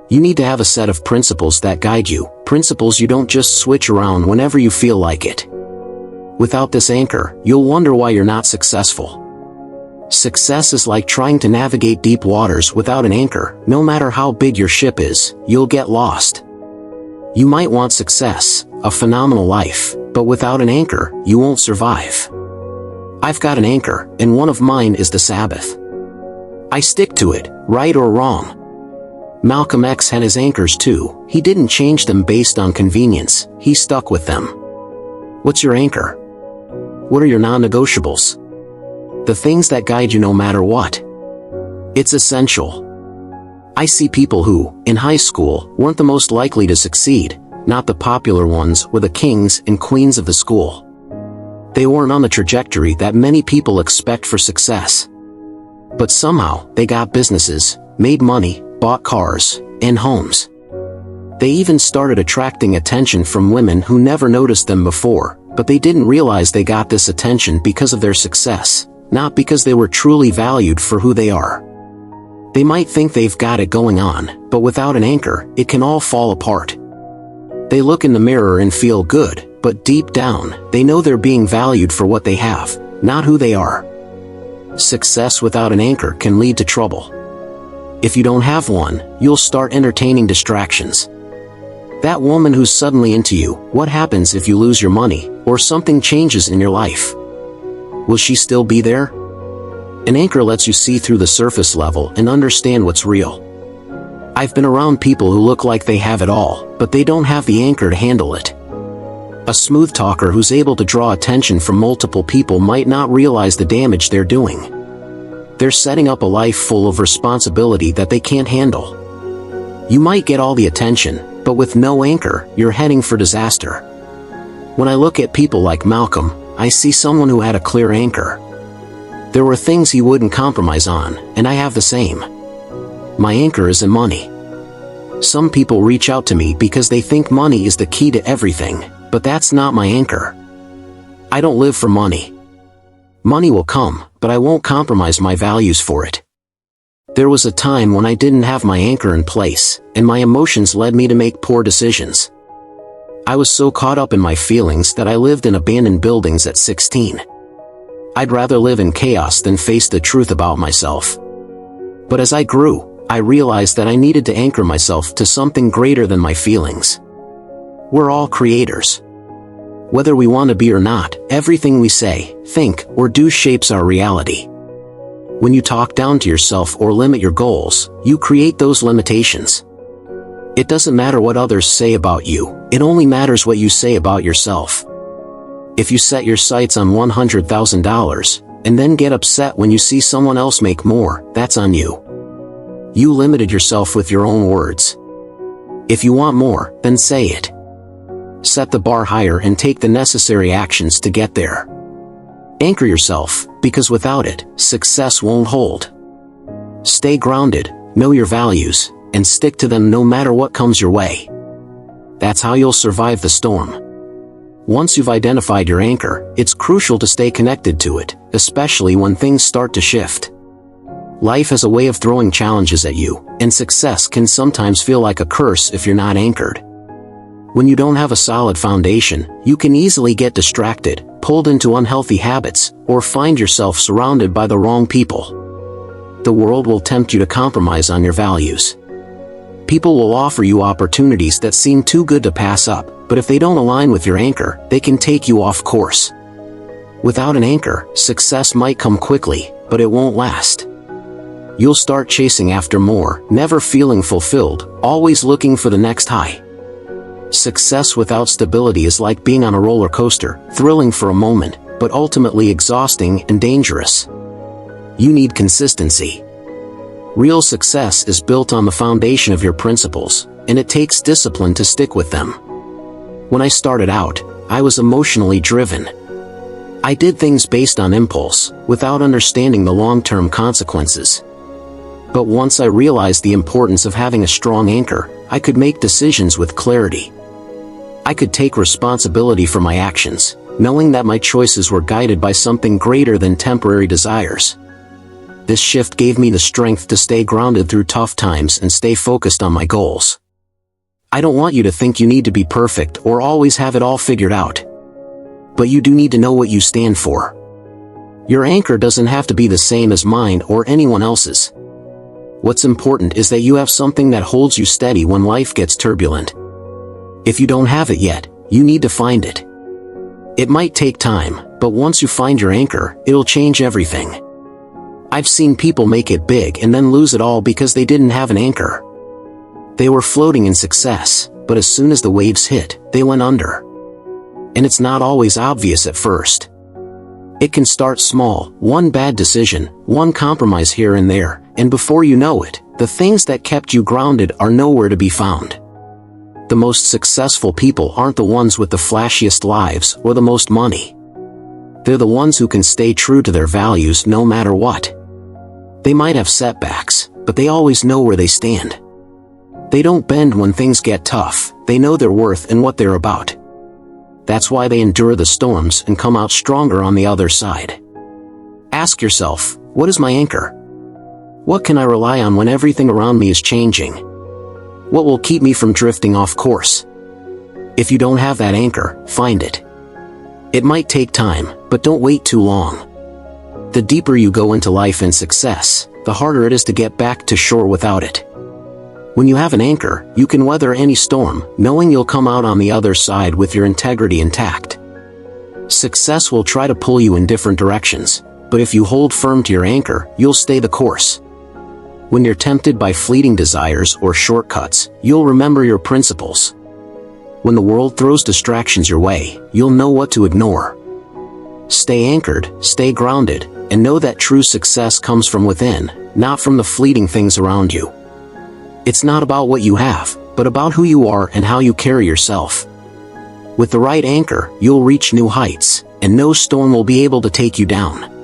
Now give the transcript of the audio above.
You need to have a set of principles that guide you, principles you don't just switch around whenever you feel like it. Without this anchor, you'll wonder why you're not successful. Success is like trying to navigate deep waters without an anchor. No matter how big your ship is, you'll get lost. You might want success, a phenomenal life, but without an anchor, you won't survive. I've got an anchor, and one of mine is the Sabbath. I stick to it, right or wrong. Malcolm X had his anchors too. He didn't change them based on convenience, he stuck with them. What's your anchor? What are your non-negotiables? The things that guide you no matter what. It's essential. I see people who, in high school, weren't the most likely to succeed, not the popular ones, were the kings and queens of the school. They weren't on the trajectory that many people expect for success. But somehow, they got businesses, made money, bought cars, and homes. They even started attracting attention from women who never noticed them before, but they didn't realize they got this attention because of their success, not because they were truly valued for who they are. They might think they've got it going on, but without an anchor, it can all fall apart. They look in the mirror and feel good, but deep down, they know they're being valued for what they have, not who they are. Success without an anchor can lead to trouble. If you don't have one, you'll start entertaining distractions. That woman who's suddenly into you, what happens if you lose your money, or something changes in your life? Will she still be there? An anchor lets you see through the surface level and understand what's real. I've been around people who look like they have it all, but they don't have the anchor to handle it. A smooth talker who's able to draw attention from multiple people might not realize the damage they're doing. They're setting up a life full of responsibility that they can't handle. You might get all the attention, but with no anchor, you're heading for disaster. When I look at people like Malcolm, I see someone who had a clear anchor. There were things he wouldn't compromise on, and I have the same. My anchor is in money. Some people reach out to me because they think money is the key to everything, but that's not my anchor. I don't live for money. Money will come, but I won't compromise my values for it. There was a time when I didn't have my anchor in place, and my emotions led me to make poor decisions. I was so caught up in my feelings that I lived in abandoned buildings at 16. I'd rather live in chaos than face the truth about myself. But as I grew, I realized that I needed to anchor myself to something greater than my feelings. We're all creators. Whether we want to be or not, everything we say, think, or do shapes our reality. When you talk down to yourself or limit your goals, you create those limitations. It doesn't matter what others say about you, it only matters what you say about yourself. If you set your sights on $100,000, and then get upset when you see someone else make more, that's on you. You limited yourself with your own words. If you want more, then say it. Set the bar higher and take the necessary actions to get there. Anchor yourself, because without it, success won't hold. Stay grounded, know your values, and stick to them no matter what comes your way. That's how you'll survive the storm. Once you've identified your anchor, it's crucial to stay connected to it, especially when things start to shift. Life has a way of throwing challenges at you, and success can sometimes feel like a curse if you're not anchored. When you don't have a solid foundation, you can easily get distracted, pulled into unhealthy habits, or find yourself surrounded by the wrong people. The world will tempt you to compromise on your values. People will offer you opportunities that seem too good to pass up, but if they don't align with your anchor, they can take you off course. Without an anchor, success might come quickly, but it won't last. You'll start chasing after more, never feeling fulfilled, always looking for the next high. Success without stability is like being on a roller coaster, thrilling for a moment, but ultimately exhausting and dangerous. You need consistency. Real success is built on the foundation of your principles, and it takes discipline to stick with them. When I started out, I was emotionally driven. I did things based on impulse, without understanding the long-term consequences. But once I realized the importance of having a strong anchor, I could make decisions with clarity. I could take responsibility for my actions, knowing that my choices were guided by something greater than temporary desires. This shift gave me the strength to stay grounded through tough times and stay focused on my goals. I don't want you to think you need to be perfect or always have it all figured out. But you do need to know what you stand for. Your anchor doesn't have to be the same as mine or anyone else's. What's important is that you have something that holds you steady when life gets turbulent. If you don't have it yet, you need to find it. It might take time, but once you find your anchor, it'll change everything. I've seen people make it big and then lose it all because they didn't have an anchor. They were floating in success, but as soon as the waves hit, they went under. And it's not always obvious at first. It can start small, one bad decision, one compromise here and there, and before you know it, the things that kept you grounded are nowhere to be found. The most successful people aren't the ones with the flashiest lives or the most money. They're the ones who can stay true to their values no matter what. They might have setbacks, but they always know where they stand. They don't bend when things get tough, they know their worth and what they're about. That's why they endure the storms and come out stronger on the other side. Ask yourself, what is my anchor? What can I rely on when everything around me is changing? What will keep me from drifting off course? If you don't have that anchor, find it. It might take time, but don't wait too long. The deeper you go into life and success, the harder it is to get back to shore without it. When you have an anchor, you can weather any storm, knowing you'll come out on the other side with your integrity intact. Success will try to pull you in different directions, but if you hold firm to your anchor, you'll stay the course. When you're tempted by fleeting desires or shortcuts, you'll remember your principles. When the world throws distractions your way, you'll know what to ignore. Stay anchored, stay grounded, and know that true success comes from within, not from the fleeting things around you. It's not about what you have, but about who you are and how you carry yourself. With the right anchor, you'll reach new heights, and no storm will be able to take you down.